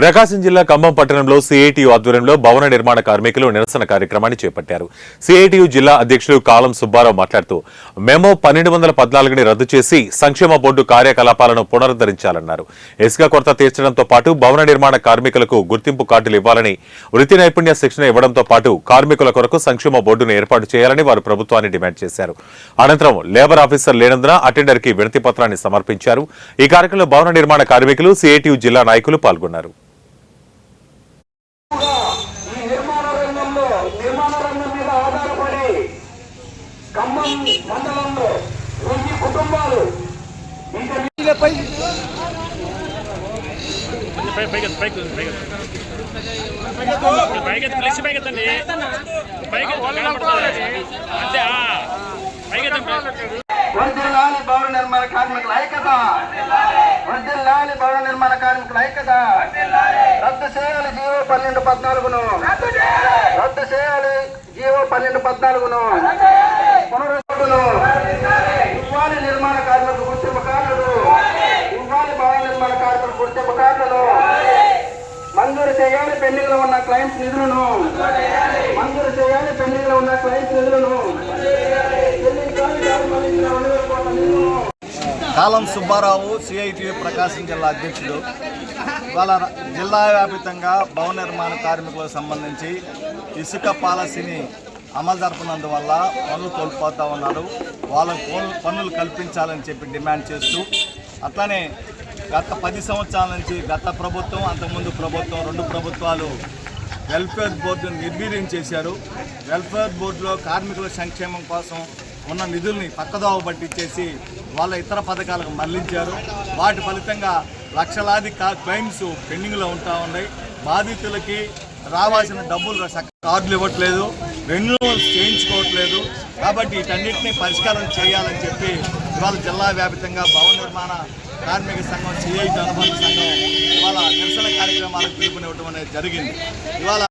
ప్రకాశం జిల్లా ఖమ్మం పట్టణంలో సిఐటియు ఆధ్వర్యంలో భవన నిర్మాణ కార్మికులు నిరసన కార్యక్రమాన్ని చేపట్టారు. సిఐటియు జిల్లా అధ్యక్షులు కాలం సుబ్బారావు మాట్లాడుతూ మెమో 1214ని రద్దు చేసి సంక్షేమ బోర్డు కార్యకలాపాలను పునరుద్ధరించాలన్నారు. ఇసుక కొరత తీర్చడంతో పాటు భవన నిర్మాణ కార్మికులకు గుర్తింపు కార్డులు ఇవ్వాలని, వృత్తి నైపుణ్య శిక్షణ ఇవ్వడంతో పాటు కార్మికుల కొరకు సంక్షేమ బోర్డును ఏర్పాటు చేయాలని వారు ప్రభుత్వాన్ని డిమాండ్ చేశారు. అనంతరం లేబర్ ఆఫీసర్ లేనందున అటెండర్ కి వినతి పత్రాన్ని సమర్పించారు. ఈ కార్యక్రమంలో భవన నిర్మాణ కార్మికులు, సిఐటియు జిల్లా నాయకులు పాల్గొన్నారు. ఖమ్మం మండలంలో 1000 కుటుంబాలు వర్ధిల్లాలి భవన నిర్మాణ కార్మికుల ఐక్యత, వర్ధిల్లాలి భవన నిర్మాణ కార్మికుల ఐక్యత. రద్దు చేయాలి జీవో 1214ను, రద్దు చేయాలి జీవో 1214ను, పునరుద్ధరణను ఇవ్వాలి. నిర్మాణ కార్మికుల గుర్తింపు కార్డులు ఇవ్వాలి. భవన నిర్మాణ కార్మికుల గుర్తింపు కార్డులు మంజూరు చేయాలి. పెండింగ్ లో ఉన్న క్లైంట్స్ నిధులను మంజూరు చేయాలి. పెండింగ్ లో ఉన్న క్లైంట్స్ నిధులను. కాలం సుబ్బారావు, సిఐటియు ప్రకాశం జిల్లా అధ్యక్షుడు. వాళ్ళ జిల్లా వ్యాప్తంగా భవన నిర్మాణ కార్మికులకు సంబంధించి ఇసుక పాలసీని అమలు జరపనందువల్ల పనులు కోల్పోతూ ఉన్నారు. వాళ్ళకు పనులు కల్పించాలని చెప్పి డిమాండ్ చేస్తూ, అట్లానే గత 10 సంవత్సరాల నుంచి గత ప్రభుత్వం, అంతకుముందు ప్రభుత్వం, 2 ప్రభుత్వాలు వెల్ఫేర్ బోర్డును నిర్వీర్యం చేశారు. వెల్ఫేర్ బోర్డులో కార్మికుల సంక్షేమం కోసం ఉన్న నిధుల్ని పక్కదోవ పట్టించేసి వాళ్ళ ఇతర పథకాలకు మళ్లించారు. వాటి ఫలితంగా లక్షలాది క్లెయిమ్స్ పెండింగ్లో ఉంటా ఉన్నాయి. బాధితులకి రావాల్సిన డబ్బులు కార్డులు ఇవ్వట్లేదు, రెన్యూవల్స్ చేయించుకోవట్లేదు. కాబట్టి వీటన్నిటినీ పరిష్కారం చేయాలని చెప్పి ఇవాళ జిల్లా వ్యాప్తంగా భవన నిర్మాణ కార్మిక సంఘం, సిఐటి అనుబంధ సంఘం ఇవాళ నిరసన కార్యక్రమాలకు పిలుపునివ్వడం అనేది జరిగింది. ఇవాళ